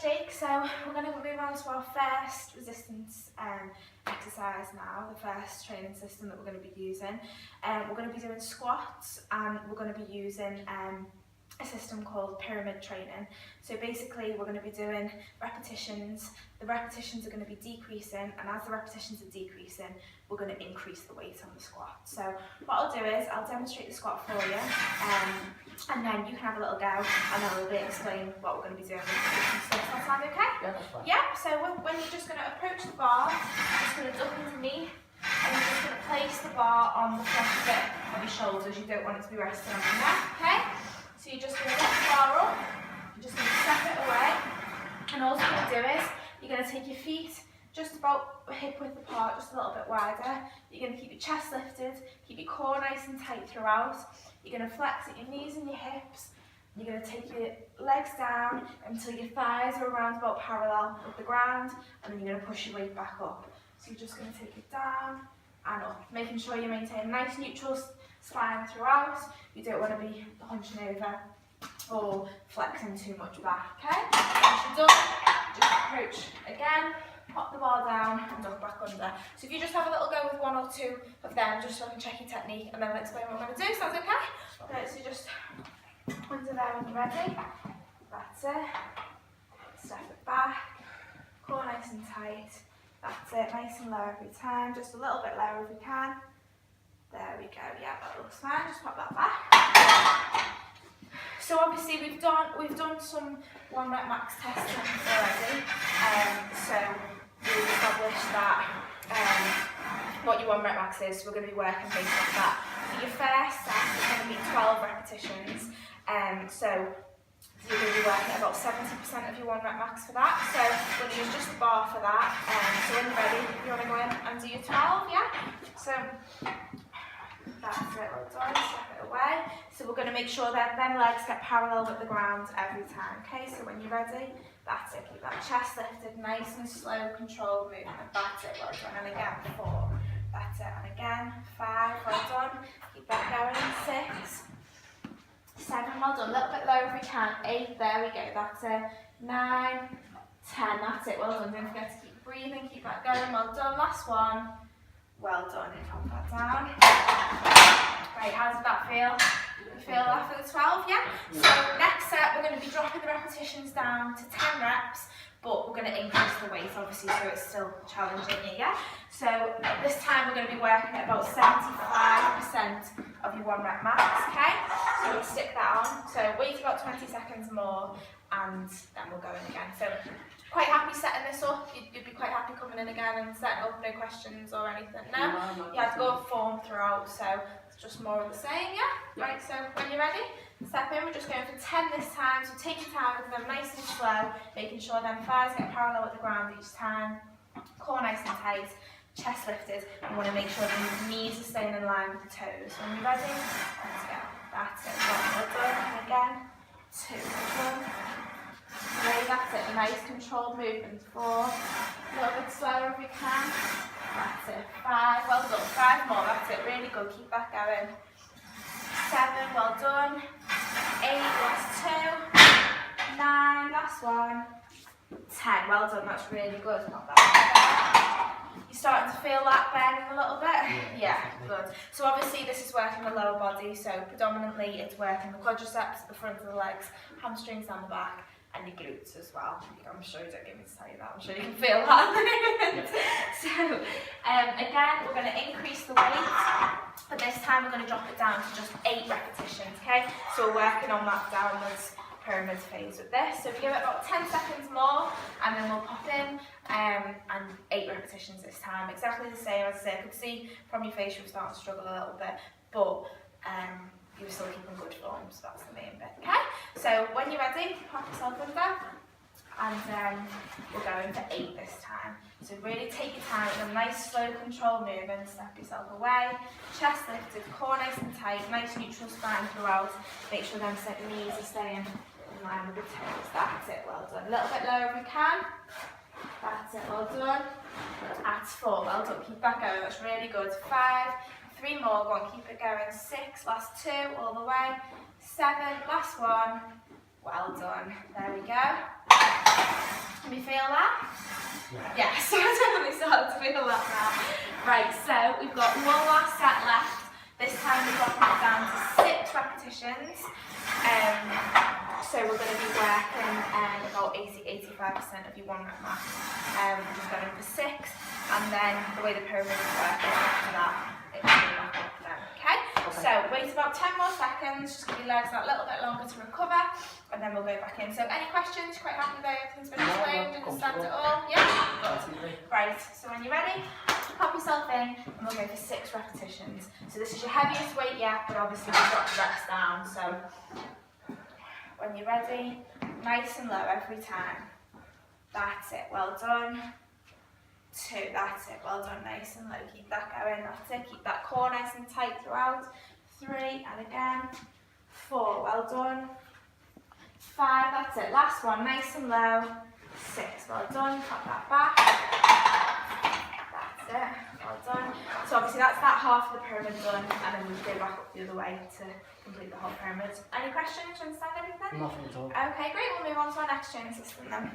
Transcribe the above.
Jake. So we're going to move on to our first resistance exercise now, the first training system that we're going to be using. We're going to be doing squats, and we're going to be using a system called pyramid training. So basically we're going to be doing repetitions. The repetitions are going to be decreasing, and as the repetitions are decreasing, we're going to increase the weight on the squat. So what I'll do is I'll demonstrate the squat for you, and then you can have a little go, and then I'll explain what we're going to be doing with the stuff. Does that sound okay? Yeah, that's fine. Yeah, so when you're just going to approach the bar, you're just going to duck underneath, and you're just going to place the bar on the front bit of your shoulders. You don't want it to be resting on your neck, okay? So you're just going to lift the bar up, you're just going to step it away, and all you're going to do is you're going to take your feet just about hip width apart, just a little bit wider. You're going to keep your chest lifted, keep your core nice and tight throughout. You're going to flex at your knees and your hips. You're going to take your legs down until your thighs are around about parallel with the ground, and then you're going to push your weight back up. So you're just going to take it down and up, making sure you maintain a nice neutral spine throughout. You don't want to be hunching over or flexing too much back, okay? Once you're done, just approach again, pop the bar down and duck back under. So if you just have a little go with one or two of them, just so I can check your technique, and then I'll explain what we're going to do. Sounds okay? Right, so just under there when you're ready. That's it. Step it back. Core nice and tight. That's it. Nice and low every time. Just a little bit lower if we can. There we go. Yeah, that looks fine. Just pop that back. So obviously we've done some 1 rep max testing already. So we've established that what your 1 rep max is. We're going to be working based off that. For your first set, it's going to be 12 repetitions. So you're going to be working at about 70% of your 1 rep max for that. So we're going to use just the bar for that. So when you're ready, you want to go in and do your 12, yeah? So that's it, well done, step it away. So we're going to make sure that them legs get parallel with the ground every time, okay? So when you're ready, that's it, keep that chest lifted, nice and slow, controlled movement. That's it, well done. And again, 4, that's it, and again, 5, well done. Keep that going, 6, 7, well done, a little bit lower if we can, 8, there we go, that's it, 9, 10, that's it, well done. Don't forget to keep breathing, keep that going, well done. Last one, well done, pop that down. Right, how does that feel? You feel after the 12, yeah? So next set, we're going to be dropping the repetitions down to 10 reps, but we're going to increase the weight, obviously, so it's still challenging you, yeah? So this time we're going to be working at about 75% of your 1 rep max, okay? So we'll stick that on. So wait about 20 seconds more, and then we'll go in again. So quite happy setting this up? You'd be quite happy coming in again and setting up, no questions or anything? No? You have to go with form throughout, so it's just more of the same, yeah? Right, so when you're ready, step in. We're just going for 10 this time, so take your time with them, nice and slow, making sure them thighs get parallel with the ground each time. Core nice and tight, chest lifted. You want to make sure the knees are staying in line with the toes. When you're ready, let's go. That's it. 1, well done. And again, 2, well done. 3, that's it. Nice controlled movement. 4, a little bit slower if we can. That's it. 5, well done. 5 more. That's it. Really good. Keep that going. 7, well done. 8, last 2. 9, last 1. 10, well done. That's really good. Not bad. You're starting to feel that bending a little bit? Yeah, good. So obviously this is working the lower body, so predominantly it's working the quadriceps at the front of the legs, hamstrings down the back, and your glutes as well. I'm sure you don't get me to tell you that, I'm sure you can feel that. So again, we're going to increase the weight, but this time we're going to drop it down to just 8 repetitions, okay? So we're working on that downwards pyramid phase with this. So we give it about 10 seconds more, and then we'll pop in and 8 repetitions this time. Exactly the same. As I say, I could see from your face you were starting to struggle a little bit, but you were still keeping good form, so that's the main bit, okay? So when you're ready, pop yourself under, and we're going for 8 this time. So really take your time with a nice slow controlled movement, step yourself away, chest lifted, core nice and tight, nice neutral spine throughout. Make sure them knees are staying in line with the toes. That's it, well done. A little bit lower if we can. That's it, well done. That's 4, well done. Keep that going, that's really good. 5, 3 more, go on, keep it going. 6, last 2, all the way. 7, last 1. Well done. There we go. Can we feel that? Yes, I definitely started to feel that now. Right, so we've got one last set left. This time we've got it down to 6 repetitions. So we're going to be working about 80-85% of your 1 rep max. Just going for 6, and then the way the pyramid is working after that, it's going to back up then. Okay? So wait about 10 more seconds, just give your legs that little bit longer to recover, and then we'll go back in. So any questions? Quite happy with everything's been explained? Understand it all? Yeah? Right, so when you're ready, pop yourself in, and we'll go for 6 repetitions. So this is your heaviest weight yet, but obviously we've got the reps down. So when you're ready, nice and low every time. That's it, well done. 2, that's it, well done, nice and low. Keep that going, that's it. Keep that core nice and tight throughout. 3, and again. 4, well done. 5, that's it, last one, nice and low. 6, well done, pop that back. That's it, well done. So obviously that's that half of the pyramid done, and then we go back up the other way to complete the whole pyramid. Any questions? Do you understand everything? Nothing at all. Okay, great, we'll move on to our next training system then.